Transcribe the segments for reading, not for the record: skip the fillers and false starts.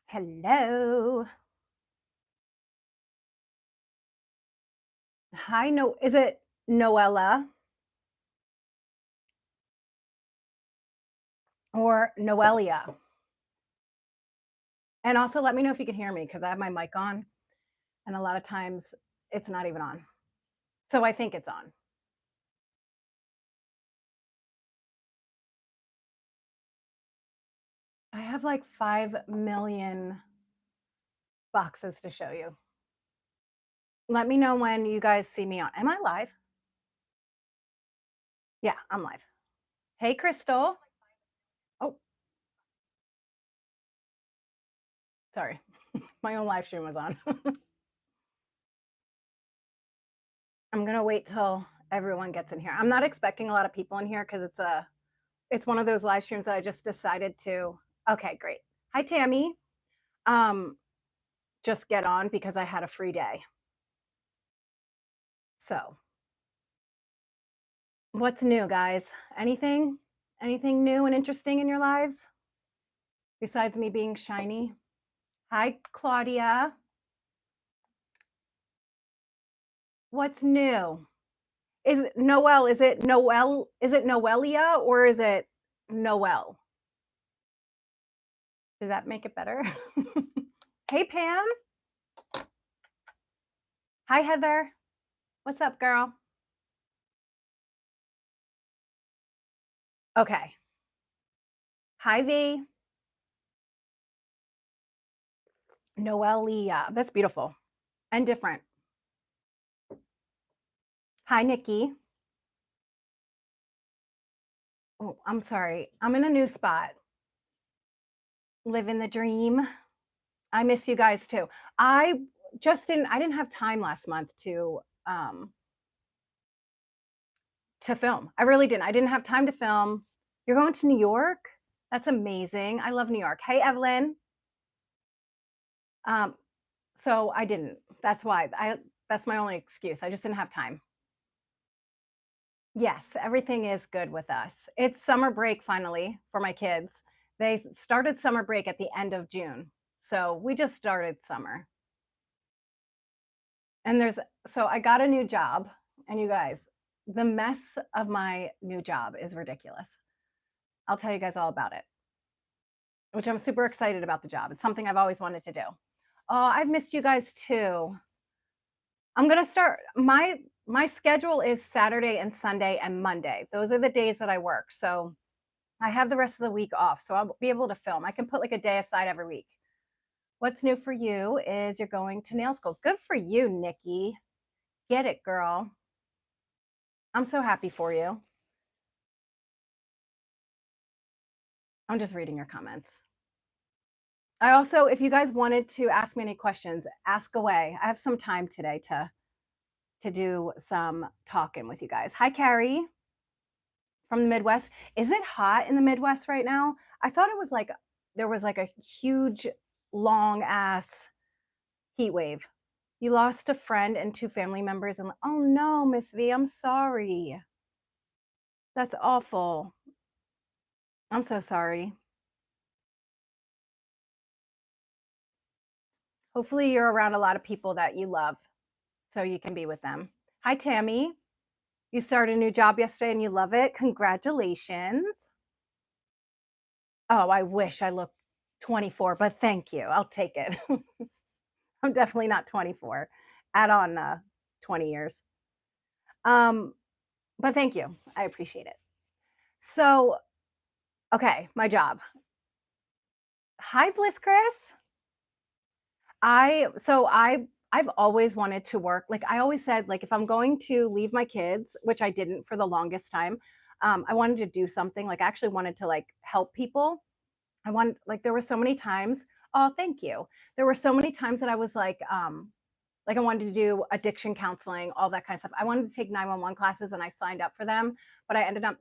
Hello. Hi, no, is it Noella or Noelia? And also let me know if you can hear me because I have my mic on and a lot of times it's not even on. So I think it's on. I have like 5 million boxes to show you. Let me know when you guys see me on. Am I live? Yeah, I'm live. Hey, Crystal. Oh, sorry. My own live stream was on. I'm going to wait till everyone gets in here. I'm not expecting a lot of people in here because it's one of those live streams that I just decided to. Okay, great. Hi, Tammy. Um, just get on because I had a free day. So, what's new, guys? Anything? Anything new and interesting in your lives besides me being shiny? Hi, Claudia. What's new? Is it Noel? Is it Noel? Is it Noelia or is it Noel? Does that make it better? Hey, Pam. Hi, Heather. What's up, girl? Okay. Hi, V. Noelia. That's beautiful and different. Hi, Nikki. Oh, I'm sorry. I'm in a new spot. Living the dream. I miss you guys too. I I didn't have time last month um to film. I really didn't. I didn't have time to film. You're going to New York? That's amazing. I love New York. Hey, Evelyn. Um, so I didn't. That's my only excuse. I just didn't have time. Yes, everything is good with us. It's summer break finally for my kids. They started summer break at the end of June. So we just started summer. And so I got a new job, and you guys, the mess of my new job is ridiculous. I'll tell you guys all about it, which I'm super excited about the job. It's something I've always wanted to do. Oh, I've missed you guys too. I'm going to start my schedule is Saturday and Sunday and Monday. Those are the days that I work. So I have the rest of the week off, so I'll be able to film. I can put like a day aside every week. What's new for you is you're going to nail school. Good for you, Nikki. Get it, girl. I'm so happy for you. I'm just reading your comments. I also, if you guys wanted to ask me any questions, ask away. I have some time today to do some talking with you guys. Hi, Carrie from the Midwest. Is it hot in the Midwest right now? I thought it was like there was like a huge, long ass heat wave. You lost a friend and two family members, and oh no, Miss V, I'm sorry. That's awful. I'm so sorry. Hopefully, you're around a lot of people that you love so you can be with them. Hi, Tammy. You started a new job yesterday and you love it. Congratulations. Oh, I wish I looked 24, but thank you. I'll take it. I'm definitely not 24. Add on 20 years. Um, but thank you. I appreciate it. So, okay, my job. Hi, Bliss Chris. I've always wanted to work. Like I always said, like if I'm going to leave my kids, which I didn't for the longest time, I wanted to do something. Like I actually wanted to like help people. I wanted like there were so many times. Oh, thank you. There were so many times that I was like I wanted to do addiction counseling, all that kind of stuff. I wanted to take 911 classes and I signed up for them, but I ended up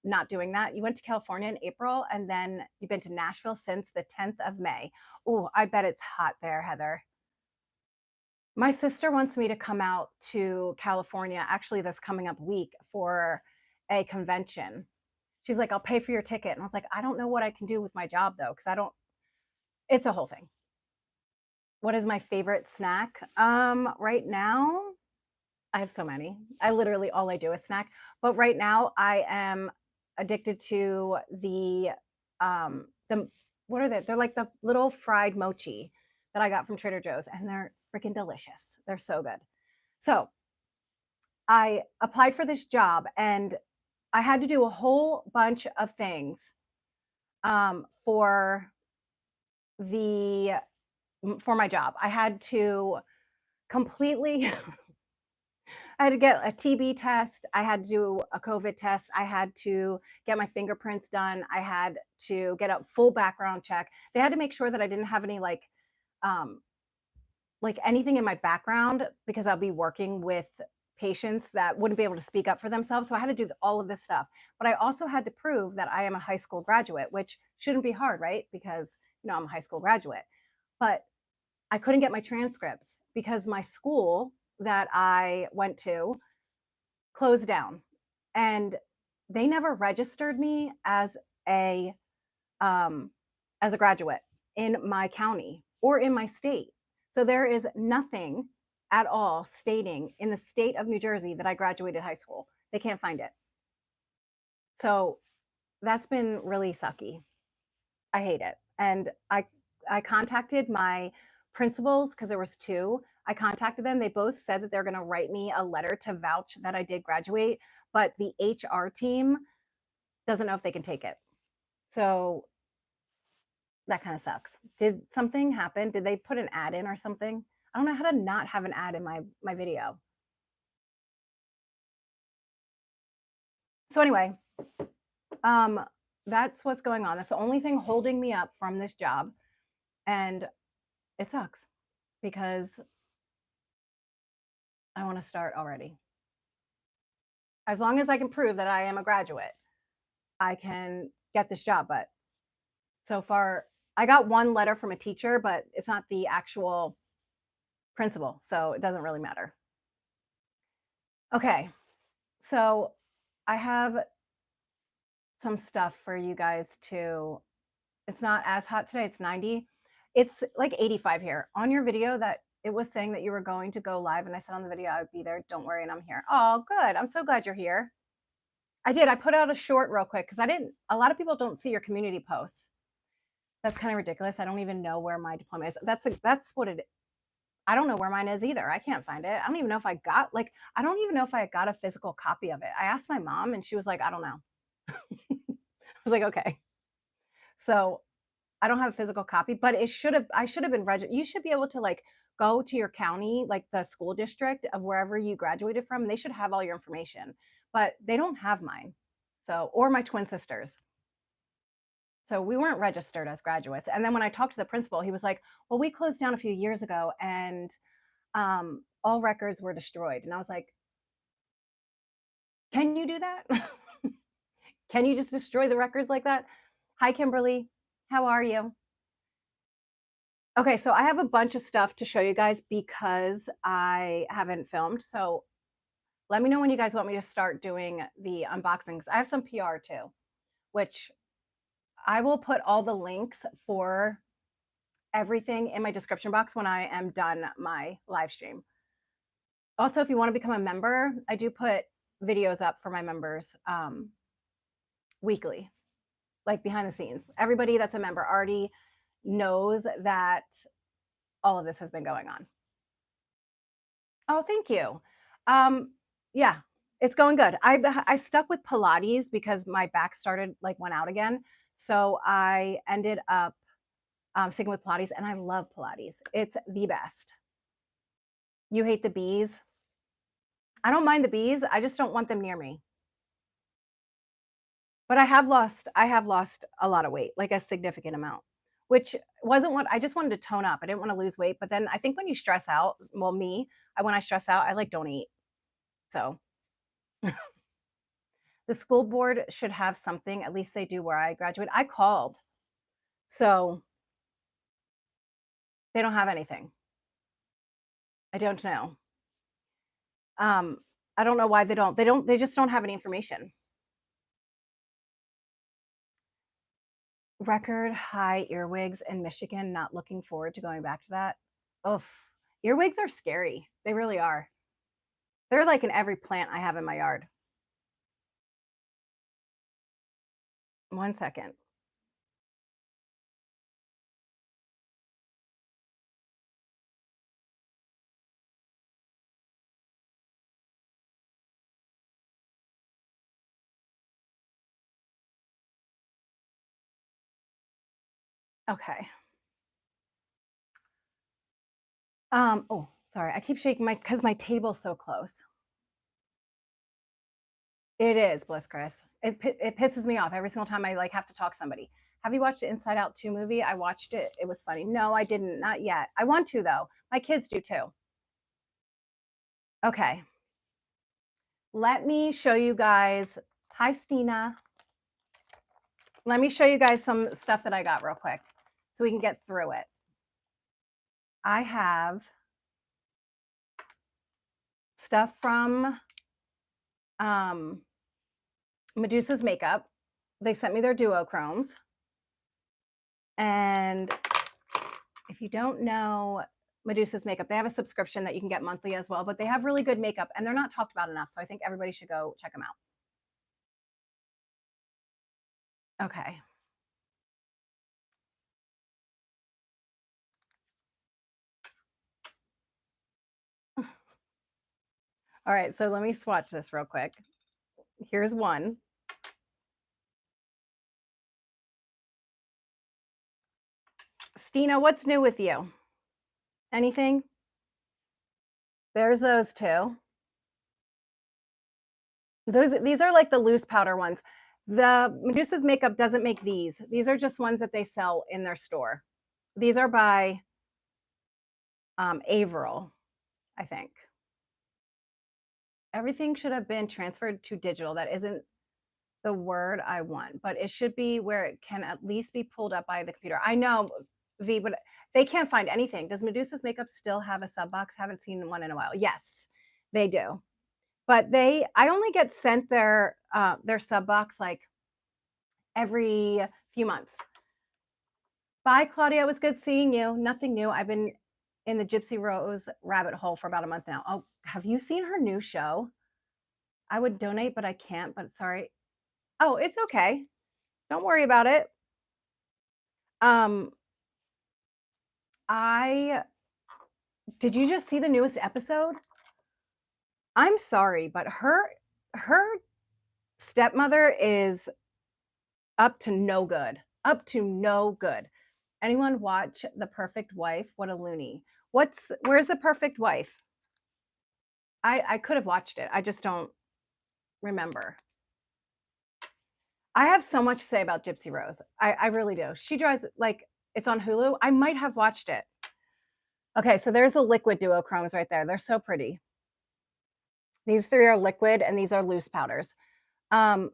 not doing that. You went to California in April and then you've been to Nashville since the 10th of May. Oh, I bet it's hot there, Heather. My sister wants me to come out to California actually this coming up week for a convention. She's like, I'll pay for your ticket. And I was like, I don't know what I can do with my job though, because I don't, it's a whole thing. What is my favorite snack? Right now, I have so many. I literally all I do is snack. But right now, I am addicted to the what are they? They're like the little fried mochi that I got from Trader Joe's, and they're freaking delicious. They're so good. So I applied for this job, and I had to do a whole bunch of things for the for my job. I had to completely I had to get a TB test. I had to do a COVID test. I had to get my fingerprints done. I had to get a full background check. They had to make sure that I didn't have any um, like anything in my background because I'll be working with patients that wouldn't be able to speak up for themselves. So I had to do all of this stuff. But I also had to prove that I am a high school graduate, which shouldn't be hard, right? Because I'm a high school graduate. But I couldn't get my transcripts because my school that I went to closed down, and they never registered me a um, as a graduate in my county or in my state. So there is nothing at all stating in the state of New Jersey that I graduated high school. They can't find it. So that's been really sucky. I hate it. And I contacted my principals because there was two. I contacted them. They both said that they're going to write me a letter to vouch that I did graduate, but the HR team doesn't know if they can take it. So that kind of sucks. Did something happen? Did they put an ad in or something? I don't know how to not have an ad in my video. So anyway, um that's what's going on. That's the only thing holding me up from this job, and it sucks because I want to start already. As long as I can prove that I am a graduate, I can get this job. But so far, I got one letter from a teacher, but it's not the actual principal. So it doesn't really matter. Okay. So I have some stuff for you guys to. It's not as hot today. It's 90. It's like 85 here. On your video that it was saying that you were going to go live, and I said on the video I would be there. Don't worry, and I'm here. Oh, good. I'm so glad you're here. I did. I put out a short real quick because I didn't. A lot of people don't see your community posts. That's kind of ridiculous. I don't even know where my diploma is. That's what it. I don't know where mine is either. I can't find it. I don't even know if I got I don't even know if I got a physical copy of it. I asked my mom and she was like, I don't know. I was like, okay. So I don't have a physical copy, but I should have been registered. You should be able to go to your county, like the school district of wherever you graduated from, and they should have all your information. But they don't have mine. So, or my twin sisters. So we weren't registered as graduates. And then when I talked to the principal, he was like, well, we closed down a few years ago and all records were destroyed. And I was like, can you do that? Can you just destroy the records like that? Hi, Kimberly. How are you? Okay, so I have a bunch of stuff to show you guys because I haven't filmed. So let me know when you guys want me to start doing the unboxings. I have some PR too, which I will put all the links for everything in my description box when I am done my live stream. Also, if you want to become a member, I do put videos up for my members weekly, like behind the scenes. Everybody that's a member already knows that all of this has been going on. Oh, thank you. Yeah, it's going good. I stuck with Pilates because my back started went out again. So I ended up sticking with Pilates, and I love Pilates. It's the best. You hate the bees? I don't mind the bees. I just don't want them near me. But I have lost a lot of weight, like a significant amount, which wasn't what I just wanted to tone up. I didn't want to lose weight, but then I think when you stress out, well, when I stress out, I don't eat. So the school board should have something, at least they do where I graduate. I called. So they don't have anything. I don't know. Um, I don't know why they just don't have any information. Record high earwigs in Michigan, not looking forward to going back to that. Oof. Earwigs are scary. They really are. They're like in every plant I have in my yard. 1 second. Okay. Oh, sorry. I keep shaking because my table's so close. It is, Bliss Chris. It pisses me off every single time I like have to talk to somebody. Have you watched the Inside Out 2 movie? I watched it. It was funny. No, I didn't. Not yet. I want to though. My kids do too. Okay. Let me show you guys. Hi, Stina. Let me show you guys some stuff that I got real quick so we can get through it. I have stuff from Medusa's Makeup. They sent me their duochromes. And if you don't know Medusa's Makeup, they have a subscription that you can get monthly as well, but they have really good makeup and they're not talked about enough. So I think everybody should go check them out. Okay. All right, so let me swatch this real quick. Here's one. Stina, what's new with you? Anything? There's those two. These are like the loose powder ones. The Medusa's Makeup doesn't make these. These are just ones that they sell in their store. These are by Averill, I think. Everything should have been transferred to digital. That isn't the word I want, but it should be where it can at least be pulled up by the computer. I know, V, but they can't find anything. Does Medusa's Makeup still have a sub box? Haven't seen one in a while. Yes, they do. But I only get sent their sub box like every few months. Bye, Claudia. It was good seeing you. Nothing new. I've been in the Gypsy Rose rabbit hole for about a month now. Oh, have you seen her new show? I would donate, but I can't. But sorry. Oh, it's okay. Don't worry about it. I did you just see the newest episode? I'm sorry, but her stepmother is up to no good. Up to no good. Anyone watch The Perfect Wife? What a loony. Where's The Perfect Wife? I could have watched it. I just don't remember. I have so much to say about Gypsy Rose. I really do. She drives like it's on Hulu. I might have watched it. Okay, so there's the liquid duochromes right there. They're so pretty. These three are liquid and these are loose powders. Her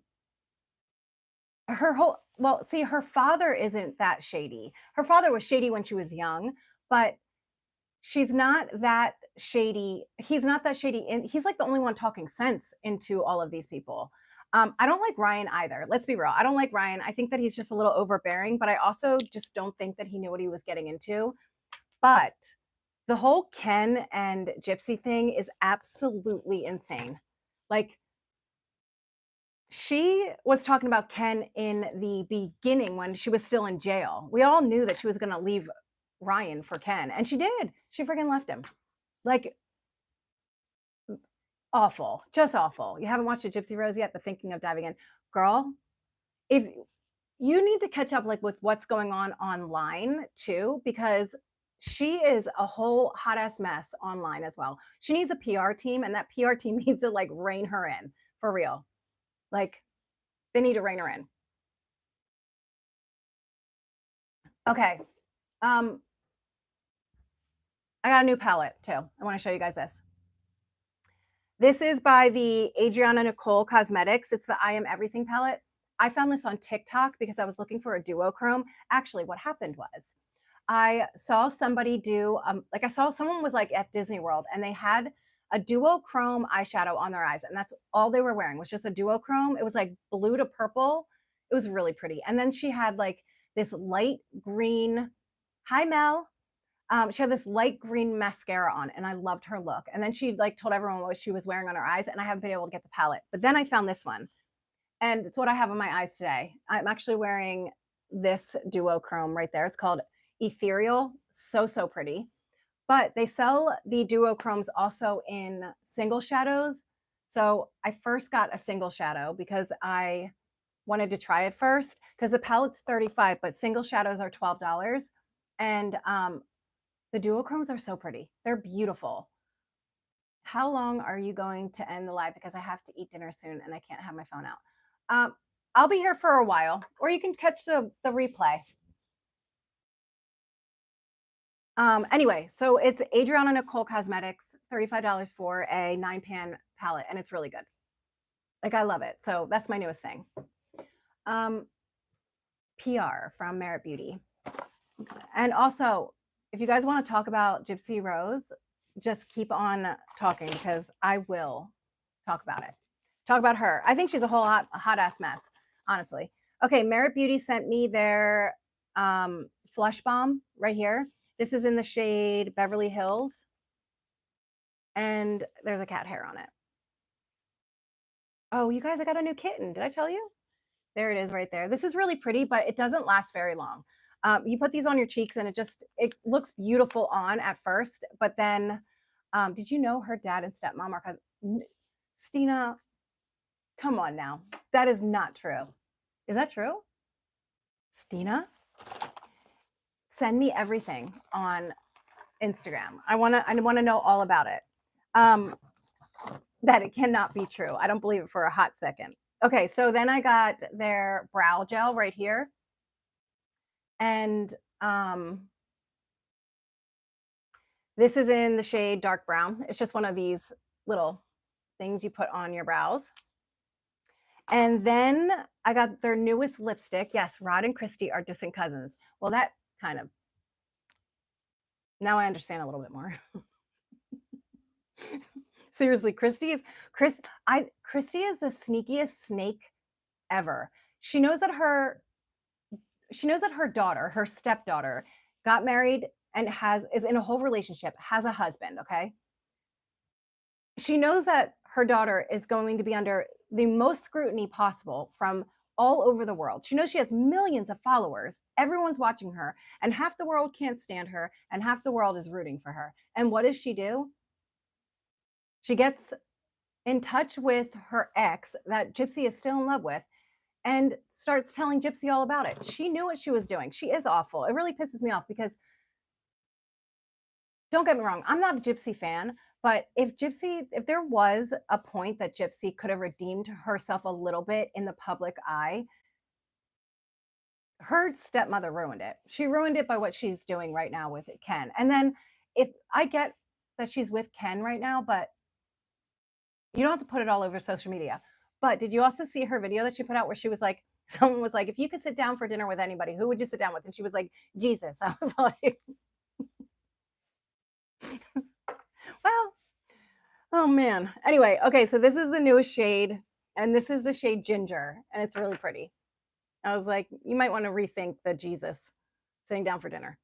father isn't that shady. Her father was shady when she was young, but she's not that shady. He's not that shady. He's like the only one talking sense into all of these people. I don't like Ryan either. Let's be real. I don't like Ryan. I think that he's just a little overbearing, but I also just don't think that he knew what he was getting into. But the whole Ken and Gypsy thing is absolutely insane. Like, she was talking about Ken in the beginning when she was still in jail. We all knew that she was going to leave Ryan for Ken, and she did. She freaking left him. Like, awful, just awful. You haven't watched a Gypsy Rose yet, but thinking of diving in, girl. If you need to catch up, like with what's going on online too, because she is a whole hot ass mess online as well. She needs a PR team, and that PR team needs to like rein her in for real. Like, they need to rein her in. Okay. I got a new palette too. I want to show you guys this. This is by the Adriana Nicole Cosmetics. It's the I Am Everything palette. I found this on TikTok because I was looking for a duochrome. Actually, what happened was I saw somebody do, I saw someone was like at Disney World and they had a duochrome eyeshadow on their eyes. And that's all they were wearing was just a duochrome. It was like blue to purple. It was really pretty. And then she had like this light green, hi Mel, She had this light green mascara on, and I loved her look. And then she like told everyone what she was wearing on her eyes, and I haven't been able to get the palette. But then I found this one, and it's what I have on my eyes today. I'm actually wearing this duochrome right there. It's called Ethereal. So, so pretty. But they sell the duochromes also in single shadows. So I first got a single shadow because I wanted to try it first because the palette's 35, but single shadows are $12. And the duochromes are so pretty. They're beautiful. How long are you going to end the live? Because I have to eat dinner soon and I can't have my phone out. I'll be here for a while, or you can catch the replay. Anyway, so it's Adriana Nicole Cosmetics, $35 for a 9-pan palette, and it's really good. Like, I love it. So that's my newest thing. PR from Merit Beauty. And also, if you guys want to talk about Gypsy Rose, just keep on talking because I will talk about it. Talk about her. I think she's a whole hot ass mess, honestly. Okay, Merit Beauty sent me their Flush Balm right here. This is in the shade Beverly Hills. And there's a cat hair on it. Oh, you guys, I got a new kitten. Did I tell you? There it is right there. This is really pretty, but it doesn't last very long. You put these on your cheeks and it looks beautiful on at first, but then did you know her dad and stepmom are cousins? Stina, come on now. That is not true. Is that true? Stina? Send me everything on Instagram. I want to know all about it. That it cannot be true. I don't believe it for a hot second. Okay, so then I got their brow gel right here. And this is in the shade dark brown. It's just one of these little things you put on your brows. And then I got their newest lipstick. Yes, Rod and Christy are distant cousins. Well, that kind of, now I understand a little bit more. Seriously, Christy is the sneakiest snake ever. She knows that her daughter, her stepdaughter, got married and is in a whole relationship, has a husband, okay? She knows that her daughter is going to be under the most scrutiny possible from all over the world. She knows she has millions of followers. Everyone's watching her, and half the world can't stand her, and half the world is rooting for her. And what does she do? She gets in touch with her ex that Gypsy is still in love with and starts telling Gypsy all about it. She knew what she was doing. She is awful. It really pisses me off because, don't get me wrong, I'm not a Gypsy fan, but if there was a point that Gypsy could have redeemed herself a little bit in the public eye, her stepmother ruined it. She ruined it by what she's doing right now with Ken. And then if I get that she's with Ken right now, but you don't have to put it all over social media. But did you also see her video that she put out where she was like, someone was like, if you could sit down for dinner with anybody, who would you sit down with? And she was like, Jesus. I was like, well, oh man. Anyway, okay, so this is the newest shade, and this is the shade Ginger, and it's really pretty. I was like, you might want to rethink the Jesus sitting down for dinner.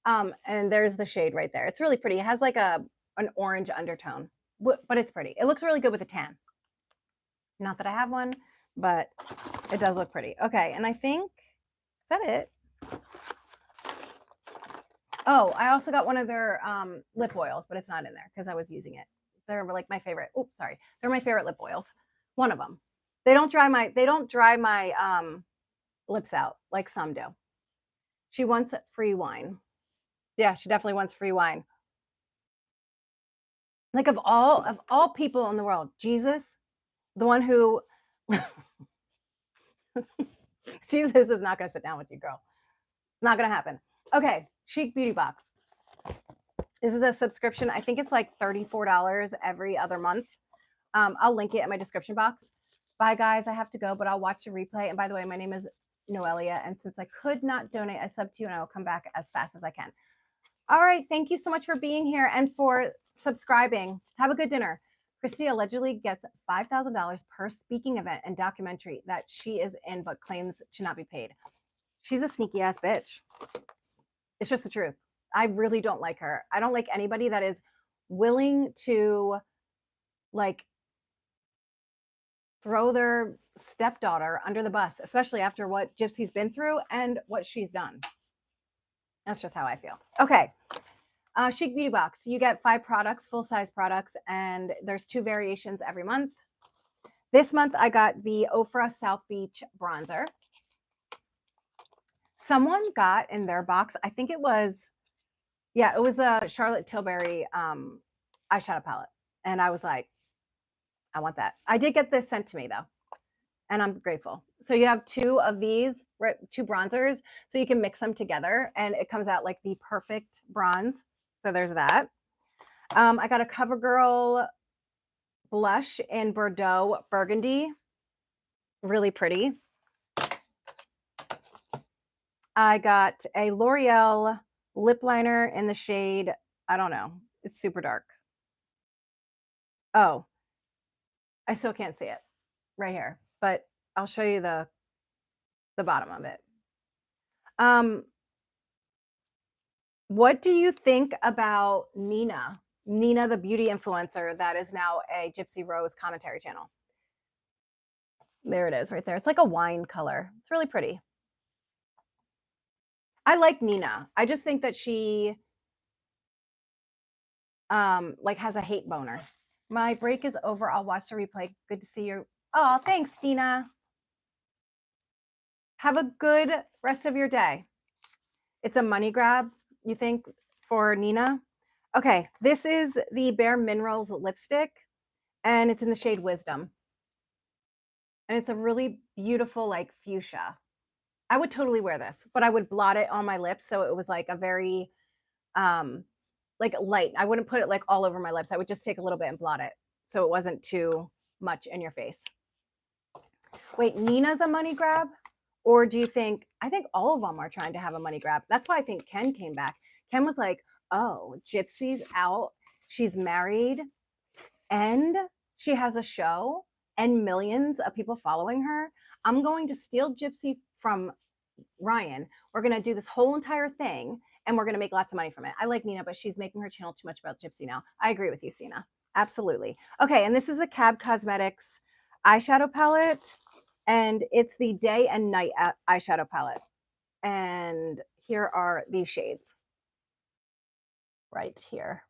And there's the shade right there. It's really pretty. It has like an orange undertone, but it's pretty. It looks really good with a tan. Not that I have one, but it does look pretty. Okay, and I think, is that it? Oh, I also got one of their lip oils, but it's not in there because I was using it. They're like my favorite. Oops, sorry. They're my favorite lip oils. One of them. They don't dry my lips out like some do. She wants free wine. Yeah, she definitely wants free wine. Like of all people in the world, Jesus, the one who Jesus is not going to sit down with you, girl. It's not going to happen. Okay, Chic Beauty Box. This is a subscription. I think it's like $34 every other month. I'll link it in my description box. Bye, guys. I have to go, but I'll watch the replay. And by the way, my name is Noelia. And since I could not donate a sub to you, and I will come back as fast as I can. All right. Thank you so much for being here and for subscribing. Have a good dinner. Christy allegedly gets $5,000 per speaking event and documentary that she is in, but claims to not be paid. She's a sneaky ass bitch. It's just the truth. I really don't like her. I don't like anybody that is willing to like throw their stepdaughter under the bus, especially after what Gypsy's been through and what she's done. That's just how I feel. Okay. Chic Beauty Box. You get 5 products, full-size products, and there's 2 variations every month. This month, I got the Ofra South Beach bronzer. Someone got in their box, I think it was a Charlotte Tilbury eyeshadow palette. And I was like, I want that. I did get this sent to me, though, and I'm grateful. So you have 2 of these, 2 bronzers, so you can mix them together, and it comes out like the perfect bronze. So there's that. I got a CoverGirl blush in Bordeaux Burgundy. Really pretty. I got a L'Oreal lip liner in the shade, I don't know. It's super dark. Oh, I still can't see it right here, but I'll show you the bottom of it. What do you think about Nina? Nina, the beauty influencer that is now a Gypsy Rose commentary channel. There it is right there. It's like a wine color. It's really pretty. I like Nina. I just think that she like has a hate boner. My break is over. I'll watch the replay. Good to see you. Oh, thanks, Dina. Have a good rest of your day. It's a money grab, you think, for Nina? Okay, this is the Bare Minerals lipstick, and it's in the shade Wisdom. And it's a really beautiful, like, fuchsia. I would totally wear this, but I would blot it on my lips so it was like a very, like light. I wouldn't put it like all over my lips. I would just take a little bit and blot it so it wasn't too much in your face. Wait, Nina's a money grab? Or do you think, I think all of them are trying to have a money grab. That's why I think Ken came back. Ken was like, oh, Gypsy's out. She's married and she has a show and millions of people following her. I'm going to steal Gypsy from Ryan. We're going to do this whole entire thing and we're going to make lots of money from it. I like Nina, but she's making her channel too much about Gypsy now. I agree with you, Sina. Absolutely. Okay, and this is a Cab Cosmetics eyeshadow palette, and it's the Day and Night eyeshadow palette. And here are these shades right here.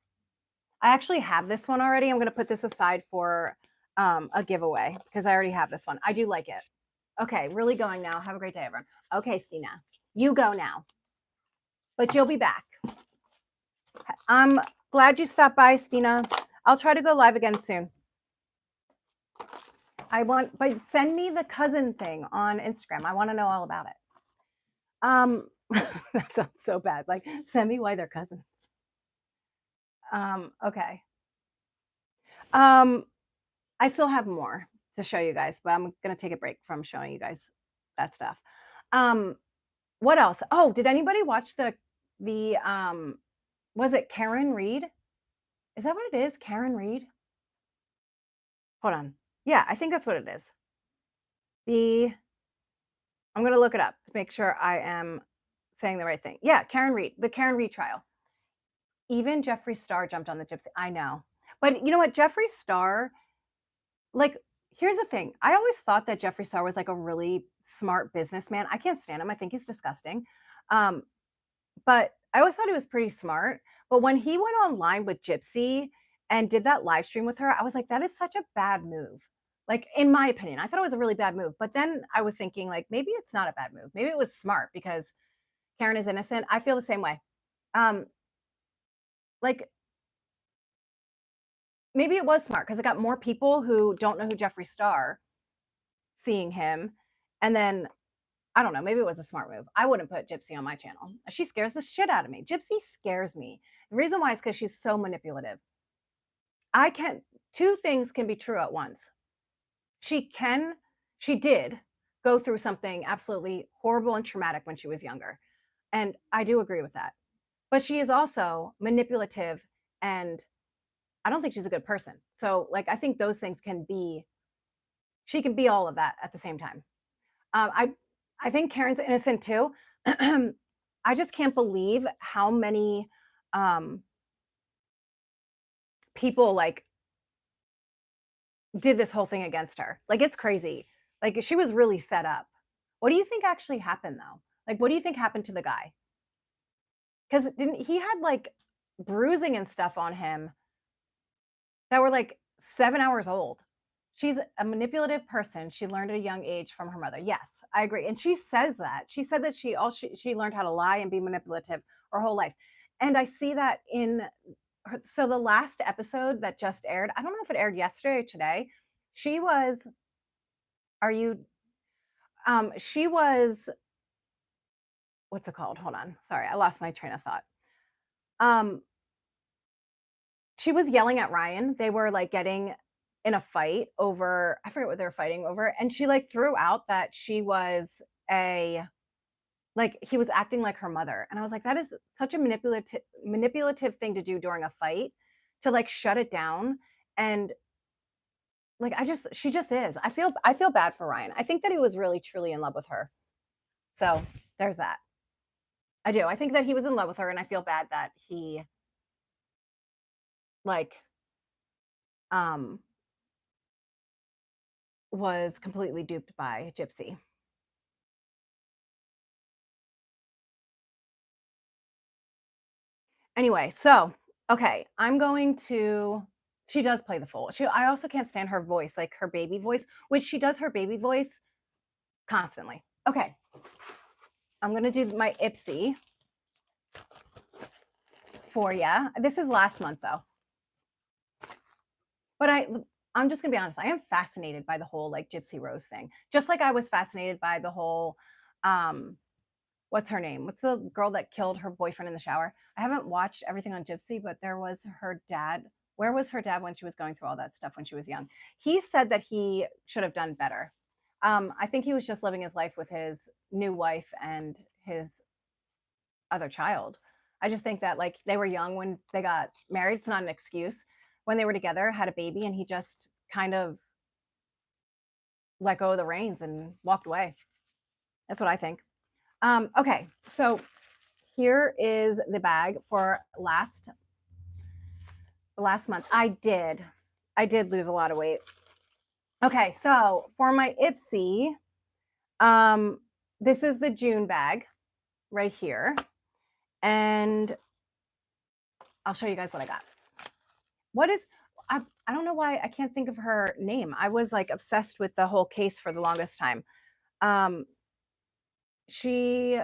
I actually have this one already. I'm going to put this aside for a giveaway because I already have this one. I do like it. Okay, really going now. Have a great day, everyone. Okay, Stina, you go now, but you'll be back. I'm glad you stopped by, Stina. I'll try to go live again soon. But send me the cousin thing on Instagram. I want to know all about it. That sounds so bad. Like, send me why they're cousins. Okay. I still have more to show you guys, but I'm going to take a break from showing you guys that stuff. What else? Oh, did anybody watch the was it Karen Reed? Is that what it is? Karen Reed? Hold on. Yeah, I think that's what it is. I'm going to look it up to make sure I am saying the right thing. Yeah, Karen Reed, the Karen Reed trial. Even Jeffree Star jumped on the Gypsy. I know. But you know what? Jeffree Star, like, here's the thing. I always thought that Jeffree Star was like a really smart businessman. I can't stand him. I think he's disgusting. But I always thought he was pretty smart. But when he went online with Gypsy and did that live stream with her, I was like, that is such a bad move. Like, in my opinion, I thought it was a really bad move. But then I was thinking, like, maybe it's not a bad move. Maybe it was smart because Karen is innocent. I feel the same way. Like, maybe it was smart because it got more people who don't know who Jeffree Star seeing him. And then, I don't know, maybe it was a smart move. I wouldn't put Gypsy on my channel. She scares the shit out of me. Gypsy scares me. The reason why is because she's so manipulative. Two things can be true at once. She did go through something absolutely horrible and traumatic when she was younger. And I do agree with that. But she is also manipulative, and I don't think she's a good person. So, like, I think those things she can be all of that at the same time. I think Karen's innocent too. I just can't believe how many um, people like did this whole thing against her. Like it's crazy. Like she was really set up. What do you think actually happened though? Like what do you think happened to the guy? Cuz didn't he had like bruising and stuff on him that were like 7 hours old. She's a manipulative person. She learned at a young age from her mother. Yes, I agree. And she says that. She said that she learned how to lie and be manipulative her whole life. And I see that in her, so the last episode that just aired, I don't know if it aired yesterday or today. She was are you she was what's it called? Hold on. Sorry, I lost my train of thought. Um she was yelling at Ryan. They were like getting in a fight over, I forget what they were fighting over, and she like threw out that she was a like he was acting like her mother. And I was like, that is such a manipulative thing to do during a fight, to like shut it down. And like she just is. I feel bad for Ryan. I think that he was really truly in love with her. So there's that. I do. I think that he was in love with her, and I feel bad that he like um was completely duped by Gypsy. Anyway, so okay, I'm going to she does play the fool. I also can't stand her voice, like her baby voice, which she does her baby voice constantly. Okay. I'm going to do my Ipsy for you. This is last month though. But I'm just going to be honest, I am fascinated by the whole like Gypsy Rose thing. Just like I was fascinated by the whole what's her name? What's the girl that killed her boyfriend in the shower? I haven't watched everything on Gypsy, but there was her dad. Where was her dad when she was going through all that stuff when she was young? He said that he should have done better. I think he was just living his life with his new wife and his other child. I just think that like they were young when they got married. It's not an excuse. When they were together, had a baby, and he just kind of let go of the reins and walked away. That's what I think. Okay, so here is the bag for last month. I did lose a lot of weight. Okay, so for my Ipsy, this is the June bag right here, and I'll show you guys what I got. What is I don't know why I can't think of her name. I was like obsessed with the whole case for the longest time. Um, she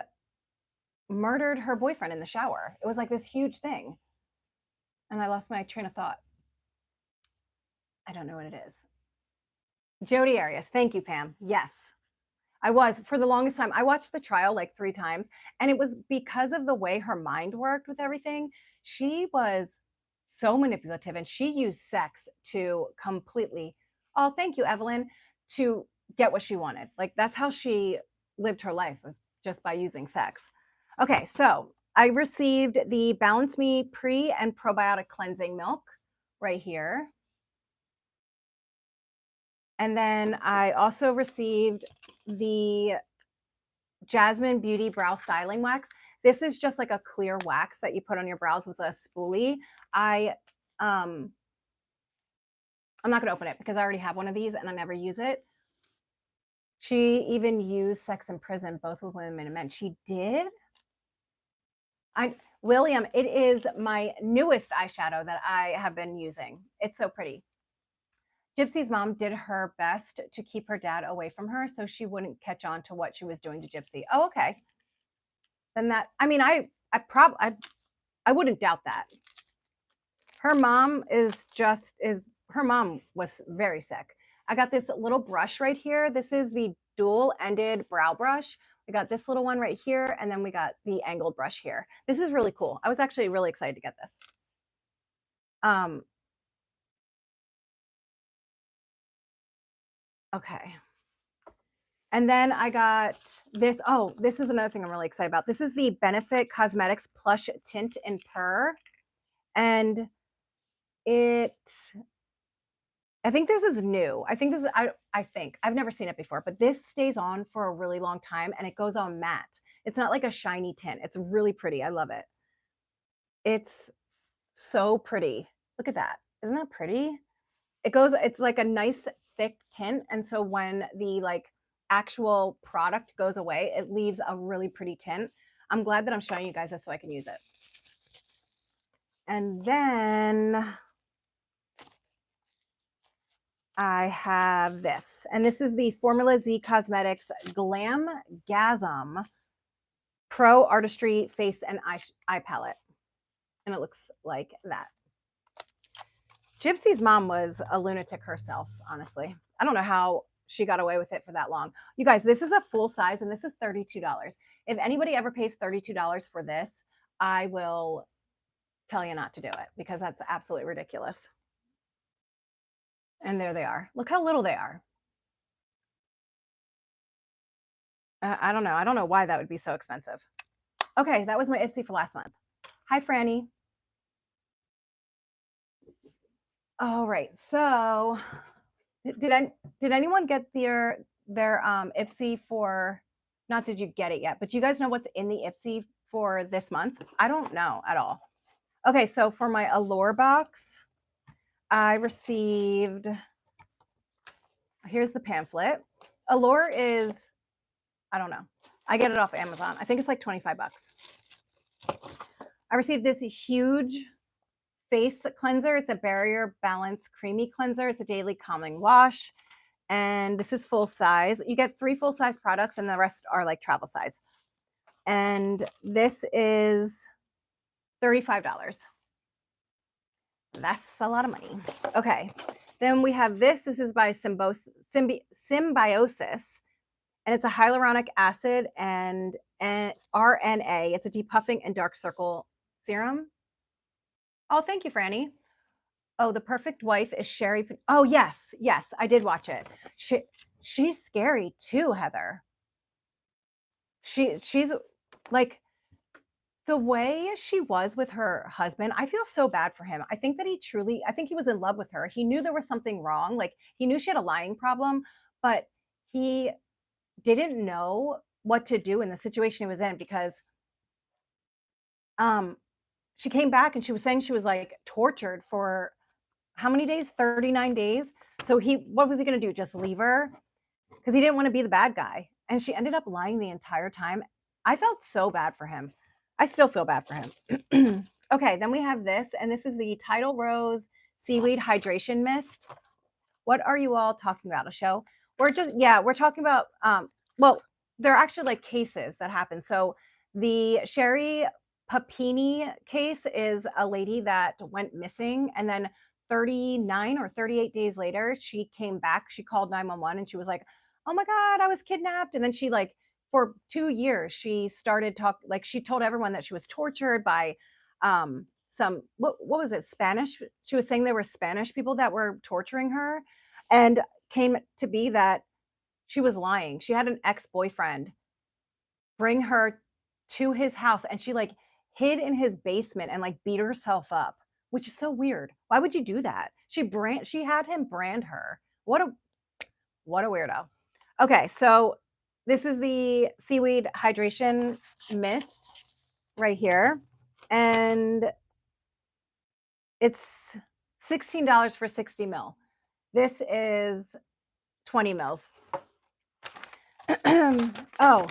murdered her boyfriend in the shower. It was like this huge thing, and I lost my train of thought. I don't know what it is. Jodi Arias. Thank you, Pam. Yes, I was for the longest time. I watched the trial like 3 times, and it was because of the way her mind worked with everything. She was so manipulative, and she used sex to completely, oh, thank you, Evelyn, to get what she wanted. Like that's how she lived her life, was just by using sex. Okay, so I received the Balance Me pre and probiotic cleansing milk right here. And then I also received the Jasmine Beauty Brow Styling Wax. This is just like a clear wax that you put on your brows with a spoolie. I'm not going to open it because I already have one of these and I never use it. She even used Sex in Prison, both with women and men. She did? William, it is my newest eyeshadow that I have been using. It's so pretty. Gypsy's mom did her best to keep her dad away from her so she wouldn't catch on to what she was doing to Gypsy. Oh, okay. Then that, I mean, I wouldn't doubt that. Her mom her mom was very sick. I got this little brush right here. This is the dual-ended brow brush. We got this little one right here, and then we got the angled brush here. This is really cool. I was actually really excited to get this. Okay. And then I got this. Oh, this is another thing I'm really excited about. This is the Benefit Cosmetics Plush Tint in Purr. And I think this is new. I think I've never seen it before, but this stays on for a really long time and it goes on matte. It's not like a shiny tint. It's really pretty. I love it. It's so pretty. Look at that. Isn't that pretty? It's like a nice thick tint. And so when the like actual product goes away, it leaves a really pretty tint. I'm glad that I'm showing you guys this so I can use it. And then I have this, and this is the Formula Z Cosmetics Glam Gasm Pro Artistry Face and Eye Palette. And it looks like that. Gypsy's mom was a lunatic herself, honestly. I don't know how she got away with it for that long. You guys, this is a full size and this is $32. If anybody ever pays $32 for this, I will tell you not to do it because that's absolutely ridiculous. And there they are. Look how little they are. I don't know. I don't know why that would be so expensive. Okay, that was my Ipsy for last month. Hi, Franny. All right. So, did anyone get their Ipsy for? Not did you get it yet, but you guys know what's in the Ipsy for this month? I don't know at all. Okay, so for my Allure box, I received. Here's the pamphlet. Allure is, I don't know. I get it off Amazon. I think it's like 25 bucks. I received this huge face cleanser. It's a barrier balance creamy cleanser. It's a daily calming wash. And this is full size. You get 3 full size products and the rest are like travel size. And this is $35. That's a lot of money. Okay. Then we have this. This is by Symbiosis. And it's a hyaluronic acid and RNA. It's a depuffing and dark circle serum. Oh, thank you, Franny. Oh, The Perfect Wife is Sherry. Oh, yes. Yes, I did watch it. She's scary too, Heather. She's like the way she was with her husband. I feel so bad for him. I think that I think he was in love with her. He knew there was something wrong. Like he knew she had a lying problem, but he didn't know what to do in the situation he was in because she came back and she was saying she was like tortured for how many days? 39 days. So what was he going to do? Just leave her? Because he didn't want to be the bad guy. And she ended up lying the entire time. I felt so bad for him. I still feel bad for him. Okay, then we have this, and this is the Tidal Rose Seaweed Hydration Mist. What are you all talking about? A show? We're talking about, well, they're actually like cases that happen. So the Sherry Papini case is a lady that went missing, and then 39 or 38 days later, she came back. She called 911 and she was like, oh my God, I was kidnapped. And then she like, for 2 years, she started she told everyone that she was tortured by some, what was it? Spanish. She was saying there were Spanish people that were torturing her, and came to be that she was lying. She had an ex-boyfriend bring her to his house, and she like hid in his basement and like beat herself up, which is so weird. Why would you do that? She had him brand her. What a weirdo. Okay, so this is the seaweed hydration mist right here, and it's $16 for 60 ml. This is 20 mils. Oh,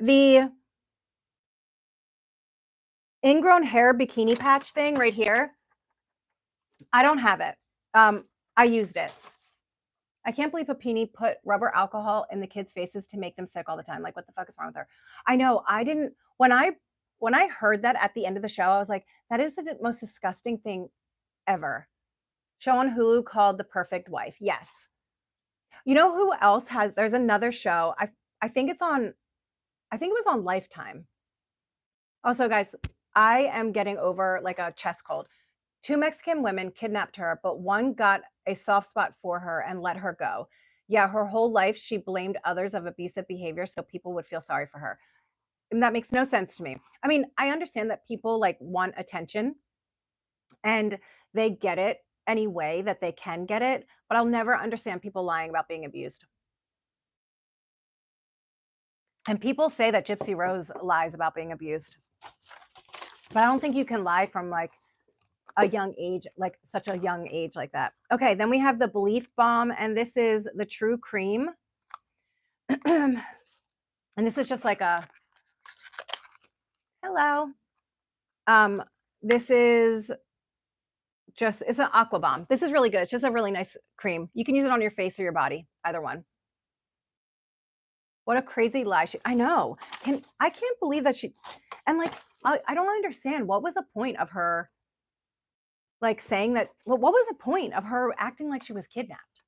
the ingrown hair bikini patch thing right here. I don't have it. I used it. I can't believe Papini put rubber alcohol in the kids' faces to make them sick all the time. Like, what the fuck is wrong with her? I know. I didn't. When I heard that at the end of the show, I was like, that is the most disgusting thing ever. Show on Hulu called The Perfect Wife. Yes. You know who else there's another show. I think it was on Lifetime. Also, guys, I am getting over like a chest cold. 2 Mexican women kidnapped her, but one got a soft spot for her and let her go. Yeah, her whole life she blamed others of abusive behavior so people would feel sorry for her. And that makes no sense to me. I mean, I understand that people like want attention and they get it any way that they can get it, but I'll never understand people lying about being abused. And people say that Gypsy Rose lies about being abused. But I don't think you can lie from like a young age, like such a young age like that. Okay, then we have the Belief Balm, and this is the True Cream. And this is just like a hello. This is just, it's an aqua bomb. This is really good. It's just a really nice cream. You can use it on your face or your body, either one. What a crazy lie. I know. I can't believe that and like, I don't understand. What was the point of her like saying that? Well, what was the point of her acting like she was kidnapped?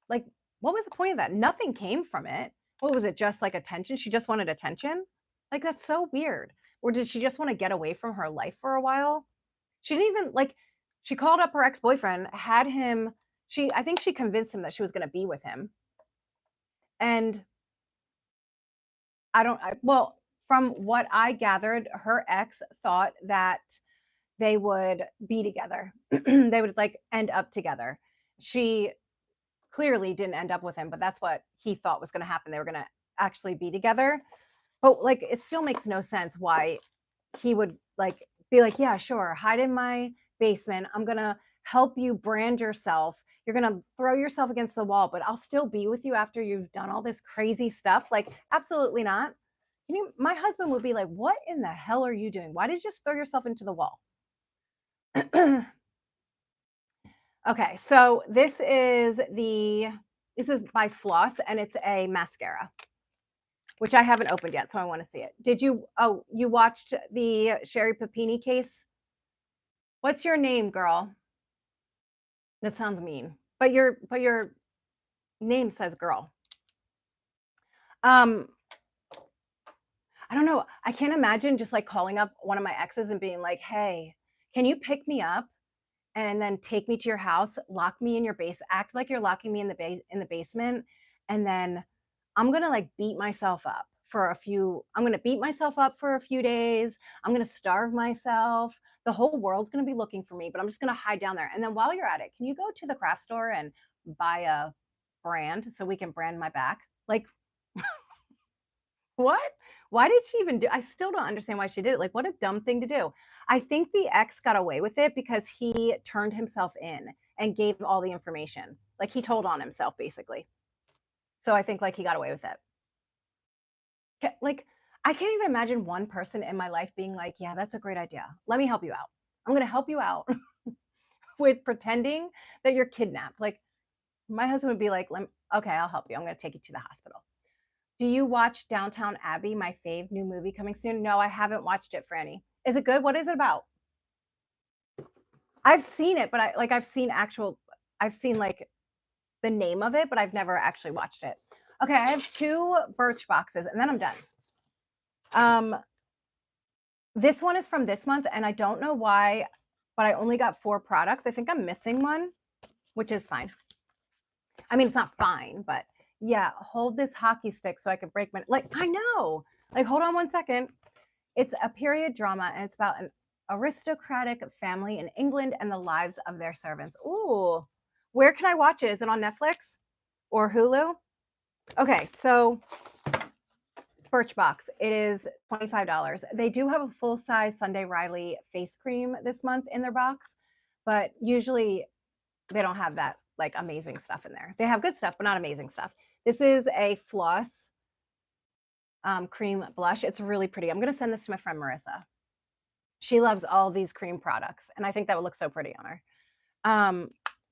Like, what was the point of that? Nothing came from it. What was it? Just like attention? She just wanted attention? Like, that's so weird. Or did she just want to get away from her life for a while? She didn't even like, she called up her ex-boyfriend, had him, I think she convinced him that she was going to be with him. And well, from what I gathered, her ex thought that they would be together. They would like end up together. She clearly didn't end up with him, but that's what he thought was going to happen. They were going to actually be together. But like, it still makes no sense why he would like be like, yeah, sure, hide in my basement. I'm going to help you brand yourself. You're going to throw yourself against the wall, but I'll still be with you after you've done all this crazy stuff. Like, absolutely not. My husband would be like, what in the hell are you doing? Why did you just throw yourself into the wall? Okay, so this is by Floss, and it's a mascara, which I haven't opened yet, so I want to see it. You watched the Sherry Papini case? What's your name, girl? That sounds mean, but your name says girl. I don't know. I can't imagine just like calling up one of my exes and being like, hey, can you pick me up and then take me to your house, lock me in your base, act like you're locking me in the basement, and then I'm gonna like beat myself up for a few days. I'm gonna starve myself. The whole world's gonna be looking for me, but I'm just gonna hide down there. And then while you're at it, can you go to the craft store and buy a brand so we can brand my back? Like, what? Why did she even do? I still don't understand why she did it. Like, what a dumb thing to do. I think the ex got away with it because he turned himself in and gave all the information. Like, he told on himself, basically. So I think like he got away with it. Like, I can't even imagine one person in my life being like, yeah, that's a great idea. Let me help you out. I'm going to help you out with pretending that you're kidnapped. Like, my husband would be like, okay, I'll help you. I'm going to take you to the hospital. Do you watch Downtown Abbey, my fave new movie coming soon? No, I haven't watched it, Franny. Is it good? What is it about? I've seen it, but I've seen like the name of it, but I've never actually watched it. Okay, I have 2 Birchboxes and then I'm done. This one is from this month and I don't know why, but I only got 4 products. I think I'm missing one, which is fine. I mean, it's not fine, but yeah, hold this hockey stick so I can break my, like, I know, like, hold on one second. It's a period drama and it's about an aristocratic family in England and the lives of their servants. Ooh, where can I watch it? Is it on Netflix or Hulu? Okay, so Birchbox, it is $25. They do have a full-size Sunday Riley face cream this month in their box, but usually they don't have that like amazing stuff in there. They have good stuff, but not amazing stuff. This is a Floss cream blush. It's really pretty. I'm going to send this to my friend Marissa. She loves all these cream products, and I think that would look so pretty on her.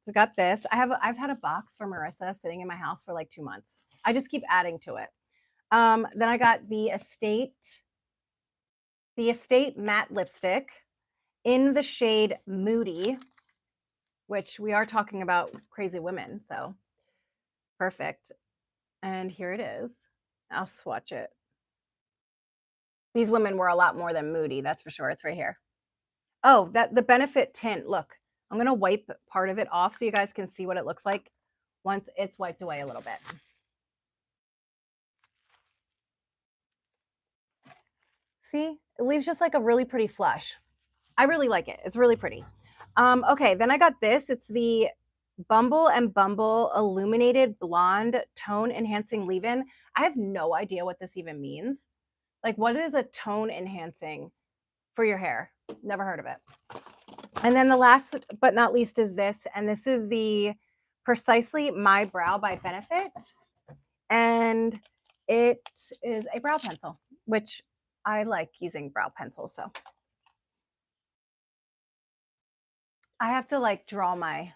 So got this. I've had a box for Marissa sitting in my house for like 2 months. I just keep adding to it. Then I got the Estate matte lipstick in the shade Moody, which we are talking about crazy women, so perfect. And here it is. I'll swatch it. These women were a lot more than Moody, that's for sure. It's right here. Oh, the Benefit tint. Look, I'm going to wipe part of it off so you guys can see what it looks like once it's wiped away a little bit. See, it leaves just like a really pretty flush. I really like it. It's really pretty. Okay, then I got this. It's the Bumble and Bumble Illuminated Blonde Tone Enhancing Leave-In. I have no idea what this even means. Like, what is a tone enhancing for your hair? Never heard of it. And then the last but not least is this, and this is the Precisely My Brow by Benefit. And it is a brow pencil, which I like using brow pencils. So I have to like draw my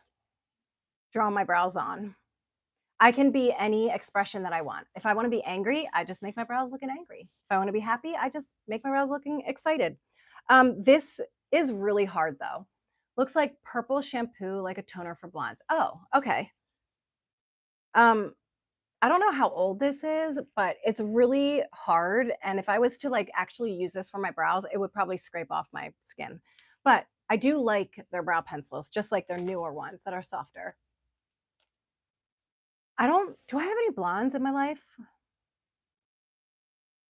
brows on. I can be any expression that I want. If I want to be angry, I just make my brows looking angry. If I want to be happy, I just make my brows looking excited. This is really hard though. Looks like purple shampoo, like a toner for blondes. Oh, okay. I don't know how old this is, but it's really hard. And if I was to like actually use this for my brows, it would probably scrape off my skin. But I do like their brow pencils, just like their newer ones that are softer. Do I have any blondes in my life?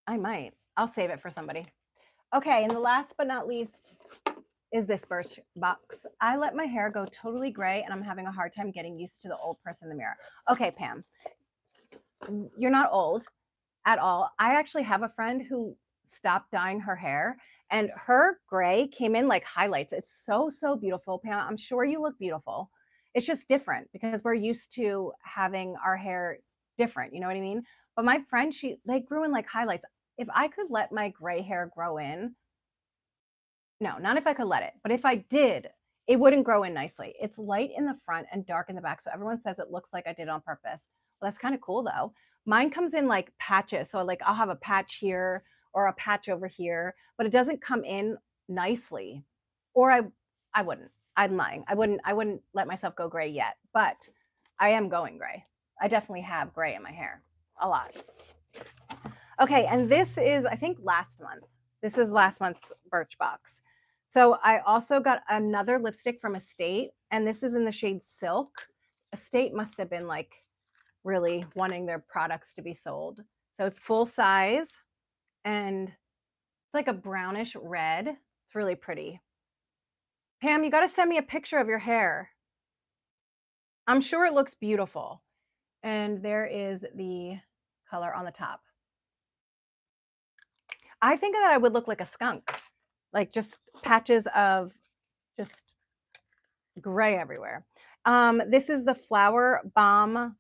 I might. I'll save it for somebody. Okay, and the last but not least is this Birchbox. I let my hair go totally gray and I'm having a hard time getting used to the old person in the mirror. Okay, Pam, you're not old at all. I actually have a friend who stopped dyeing her hair and her gray came in like highlights. It's so, so beautiful, Pam. I'm sure you look beautiful. It's just different because we're used to having our hair different. You know what I mean? But my friend, they grew in like highlights. If I could let my gray hair grow in, no, not if I could let it, but if I did, it wouldn't grow in nicely. It's light in the front and dark in the back. So everyone says it looks like I did it on purpose. Well, that's kind of cool though. Mine comes in like patches. So like I'll have a patch here or a patch over here, but it doesn't come in nicely. Or I wouldn't. I'm lying. I wouldn't let myself go gray yet, but I am going gray. I definitely have gray in my hair. A lot. Okay, and this is I think last month. This is last month's Birchbox. So I also got another lipstick from Estate, and this is in the shade Silk. Estate must have been like really wanting their products to be sold. So it's full size and it's like a brownish red. It's really pretty. Pam, you got to send me a picture of your hair. I'm sure it looks beautiful. And there is the color on the top. I think that I would look like a skunk, like just patches of just gray everywhere. This is the Flower Bomb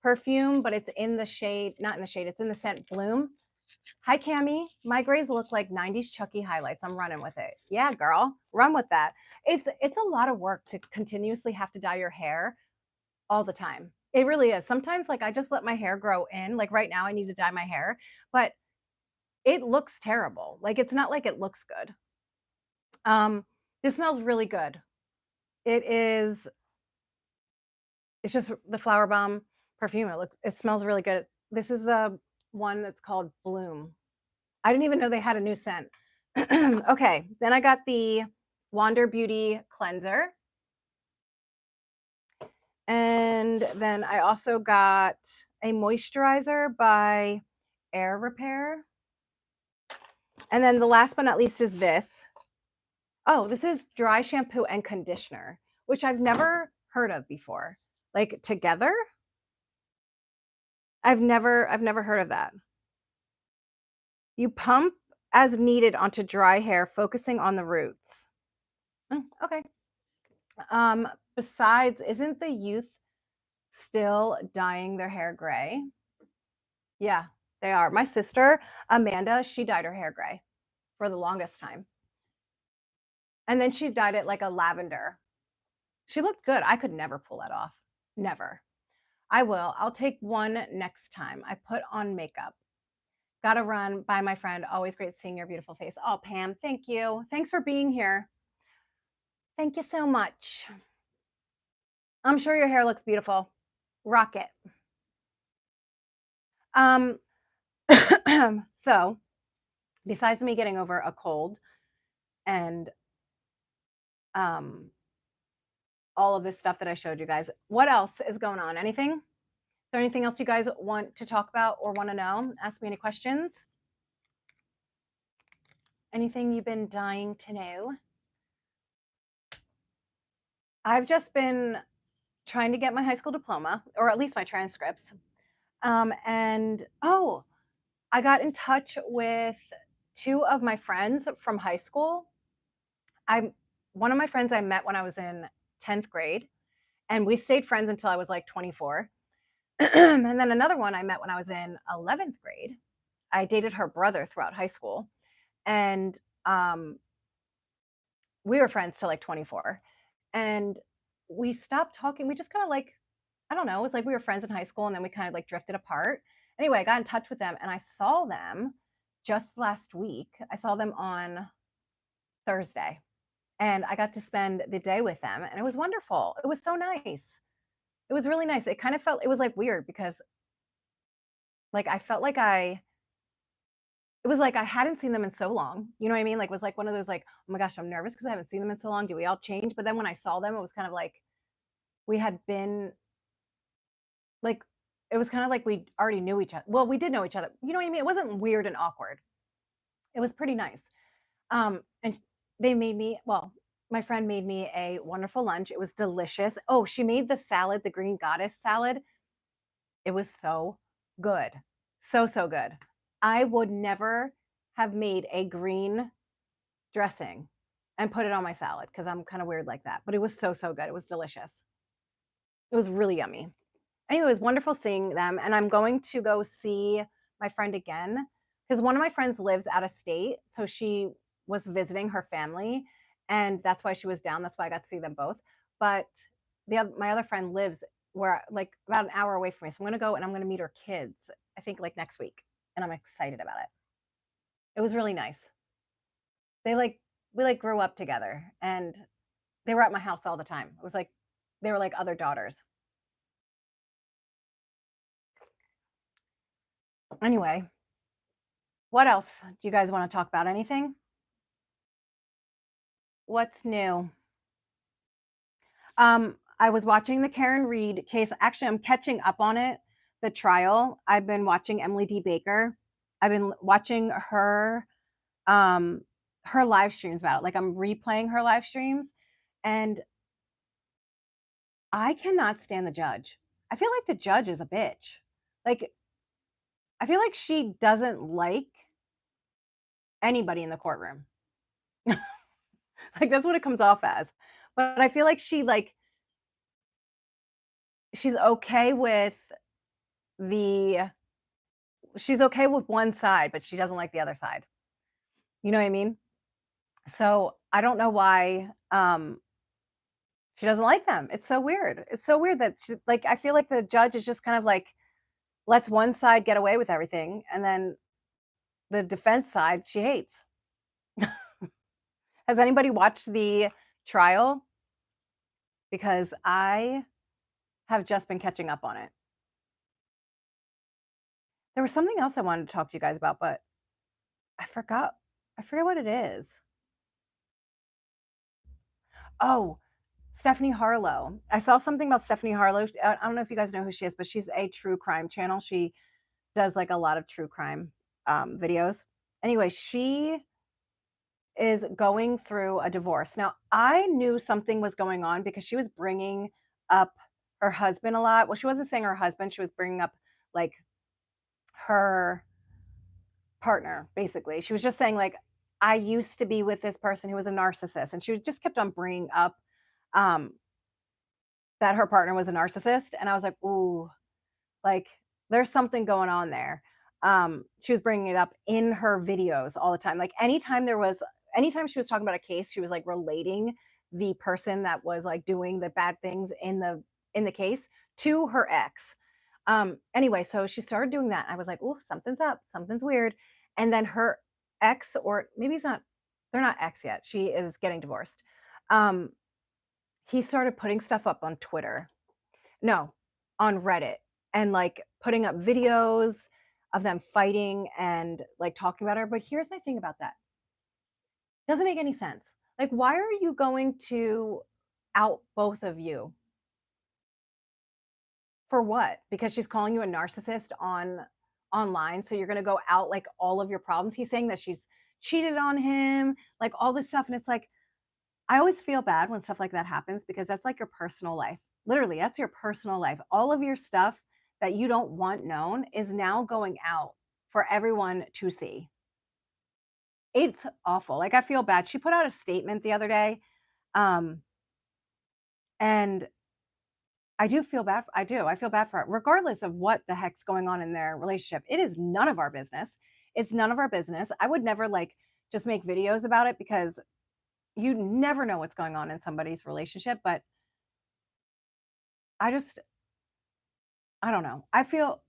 perfume, but it's in the shade, not in the shade, it's in the scent Bloom. Hi, Cami. My grays look like 90s Chucky highlights. I'm running with it. Yeah, girl, run with that. It's a lot of work to continuously have to dye your hair all the time. It really is. Sometimes like I just let my hair grow in. Like right now I need to dye my hair, but it looks terrible. Like it's not like it looks good. This smells really good. It's just the Flower Bomb perfume. It smells really good. This is the one that's called Bloom. I didn't even know they had a new scent. Okay, then I got the Wander Beauty cleanser. And then I also got a moisturizer by Air Repair. And then the last but not least is this. Oh, this is dry shampoo and conditioner, which I've never heard of before. Like together? I've never heard of that. You pump as needed onto dry hair, focusing on the roots. Oh, okay. Besides, isn't the youth still dyeing their hair gray? Yeah, they are. My sister, Amanda, she dyed her hair gray for the longest time. And then she dyed it like a lavender. She looked good. I could never pull that off. Never. I will. I'll take one next time I put on makeup. Gotta run. Bye, my friend. Always great seeing your beautiful face. Oh, Pam, thank you. Thanks for being here. Thank you so much. I'm sure your hair looks beautiful. Rock it. So besides me getting over a cold and all of this stuff that I showed you guys, what else is going on? Anything? Is there anything else you guys want to talk about or want to know? Ask me any questions. Anything you've been dying to know? I've just been trying to get my high school diploma, or at least my transcripts. And oh, I got in touch with two of my friends from high school. I'm One of my friends I met when I was in 10th grade, and we stayed friends until I was like 24. And then another one I met when I was in 11th grade. I dated her brother throughout high school, and um, we were friends till like 24. And we stopped talking. We just kind of like, I don't know, it was like we were friends in high school and then we kind of like drifted apart. Anyway, I got in touch with them and I saw them just last week. I saw them on Thursday and I got to spend the day with them and it was wonderful. It was so nice. It was really nice. It kind of felt, it was like weird because like I felt like it was like I hadn't seen them in so long. You know what I mean? Like it was like one of those like, oh my gosh, I'm nervous because I haven't seen them in so long. Do we all change? But then when I saw them, it was kind of like we had been like it was kind of like we already knew each other. Well, we did know each other. You know what I mean? It wasn't weird and awkward. It was pretty nice. And they made me, well, my friend made me a wonderful lunch. It was delicious. Oh, she made the salad, the green goddess salad. It was so good. So, so good. I would never have made a green dressing and put it on my salad because I'm kind of weird like that. But it was so, so good. It was delicious. It was really yummy. Anyway, it was wonderful seeing them. And I'm going to go see my friend again because one of my friends lives out of state. So she was visiting her family. And that's why she was down. That's why I got to see them both. But my other friend lives where like about an hour away from me. So I'm going to go and I'm going to meet her kids, I think like next week. And I'm excited about it. It was really nice. They like, we like grew up together and they were at my house all the time. It was like, they were like other daughters. Anyway, what else? Do you guys want to talk about anything? What's new? I was watching the Karen Reed case. Actually, I'm catching up on it, the trial. I've been watching Emily D. Baker. I've been watching um her live streams about it. Like I'm replaying her live streams and I cannot stand the judge. I feel like the judge is a bitch. Like I feel like she doesn't like anybody in the courtroom. Like that's what it comes off as. But I feel like she's okay with the she's okay with one side, but she doesn't like the other side. You know what I mean? So I don't know why she doesn't like them. It's so weird. It's so weird that like I feel like the judge is just kind of like lets one side get away with everything, and then the defense side she hates. Has anybody watched the trial? Because I have just been catching up on it. There was something else I wanted to talk to you guys about, but I forgot. I forget what it is. Oh, Stephanie Harlow. I saw something about Stephanie Harlow. I don't know if you guys know who she is, but she's a true crime channel. She does like a lot of true crime videos. Anyway, she is going through a divorce. Now, I knew something was going on because she was bringing up her husband a lot. Well, she wasn't saying her husband, she was bringing up like her partner, basically. She was just saying, like, I used to be with this person who was a narcissist. And she just kept on bringing up um, that her partner was a narcissist. And I was like, ooh, like, there's something going on there. She was bringing it up in her videos all the time. Like, anytime she was talking about a case, she was like relating the person that was like doing the bad things in the case to her ex. Anyway, so she started doing that. I was like, oh, something's up, something's weird. And then her ex, or maybe he's not, they're not ex yet. She is getting divorced. Um, he started putting stuff up on Twitter. No, on Reddit and like putting up videos of them fighting and like talking about her. But here's my thing about that. Doesn't make any sense. Like, why are you going to out both of you? For what? Because she's calling you a narcissist online. So you're going to go out like all of your problems. He's saying that she's cheated on him, like all this stuff. And it's like, I always feel bad when stuff like that happens because that's like your personal life. Literally, that's your personal life. All of your stuff that you don't want known is now going out for everyone to see. It's awful. Like, I feel bad. She put out a statement the other day, um, and I do feel bad. I do. I feel bad for her, regardless of what the heck's going on in their relationship. It is none of our business. It's none of our business. I would never like just make videos about it because you never know what's going on in somebody's relationship. But I just, I don't know. I feel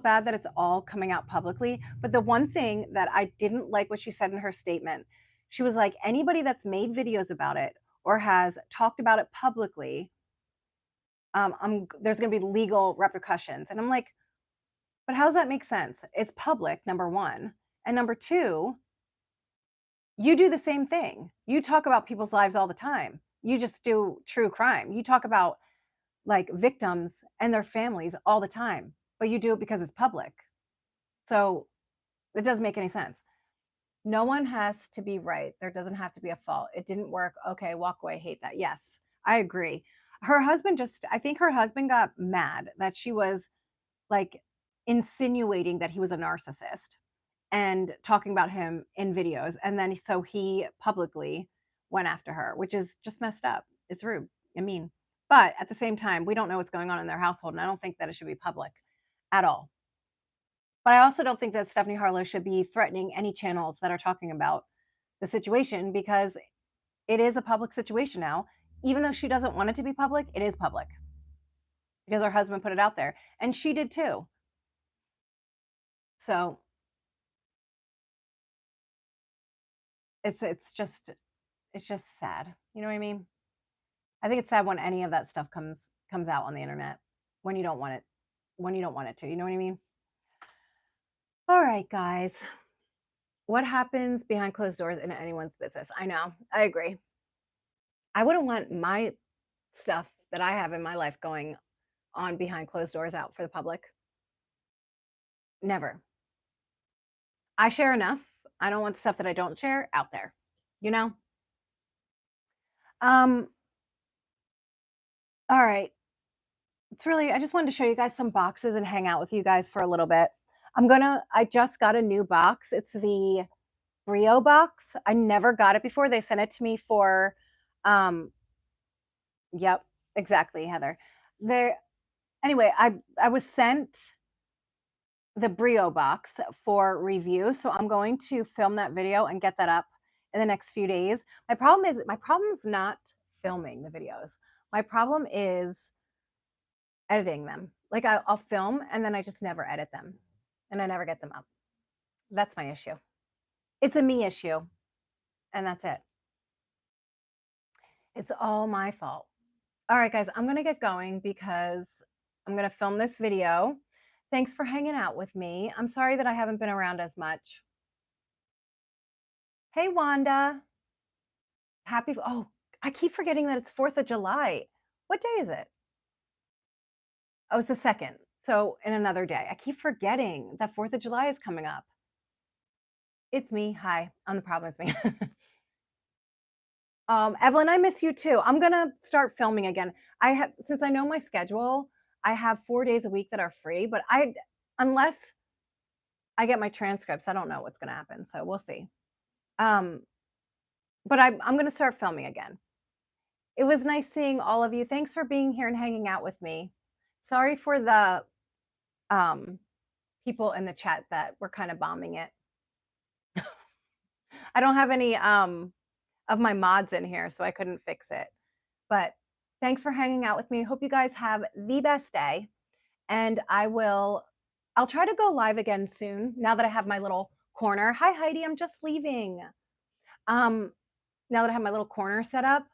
bad that it's all coming out publicly. But the one thing that I didn't like what she said in her statement, she was like, anybody that's made videos about it or has talked about it publicly, there's going to be legal repercussions. And I'm like, but how does that make sense? It's public, number one. And number two, you do the same thing. You talk about people's lives all the time. You just do true crime. You talk about like victims and their families all the time, but you do it because it's public. So it doesn't make any sense. No one has to be right. There doesn't have to be a fault. It didn't work. Okay, walk away. Hate that. Yes, I agree. Her husband I think her husband got mad that she was like insinuating that he was a narcissist and talking about him in videos. And then so he publicly went after her, which is just messed up. It's rude. I mean, but at the same time, we don't know what's going on in their household. And I don't think that it should be public at all. But I also don't think that Stephanie Harlow should be threatening any channels that are talking about the situation because it is a public situation now. Even though she doesn't want it to be public, it is public because her husband put it out there and she did too. So it's just sad. You know what I mean? I think it's sad when any of that stuff comes out on the internet when you don't want it to. You know what I mean? All right, guys. What happens behind closed doors in anyone's business? I know. I agree. I wouldn't want my stuff that I have in my life going on behind closed doors out for the public. Never. I share enough. I don't want stuff that I don't share out there. You know? Um all right. I just wanted to show you guys some boxes and hang out with you guys for a little bit. I just got a new box. It's the Brio box. I never got it before. They sent it to me for, um, yep, exactly, Heather. There, anyway, I was sent the Brio box for review, so I'm going to film that video and get that up in the next few days. My problem is not filming the videos. My problem is editing them. Like I'll film and then I just never edit them and I never get them up. That's my issue. It's a me issue and that's it. It's all my fault. All right, guys, I'm going to get going because I'm going to film this video. Thanks for hanging out with me. I'm sorry that I haven't been around as much. Hey, Wanda. Oh, I keep forgetting that it's 4th of July. What day is it? Oh, it's the 2nd. So in another day. I keep forgetting that 4th of July is coming up. It's me. Hi. I'm the problem. It's me. Evelyn, I miss you too. I'm gonna start filming again. Since I know my schedule, I have 4 days a week that are free, but unless I get my transcripts, I don't know what's gonna happen. So we'll see. But I'm gonna start filming again. It was nice seeing all of you. Thanks for being here and hanging out with me. Sorry for the people in the chat that were kind of bombing it. I don't have any of my mods in here, so I couldn't fix it. But thanks for hanging out with me. Hope you guys have the best day. And I'll try to go live again soon now that I have my little corner. Hi, Heidi, I'm just leaving. Now that I have my little corner set up,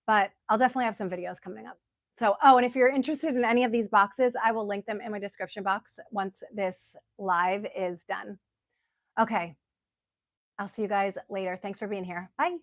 but I'll definitely have some videos coming up. So, and if you're interested in any of these boxes, I will link them in my description box once this live is done. Okay. I'll see you guys later. Thanks for being here. Bye.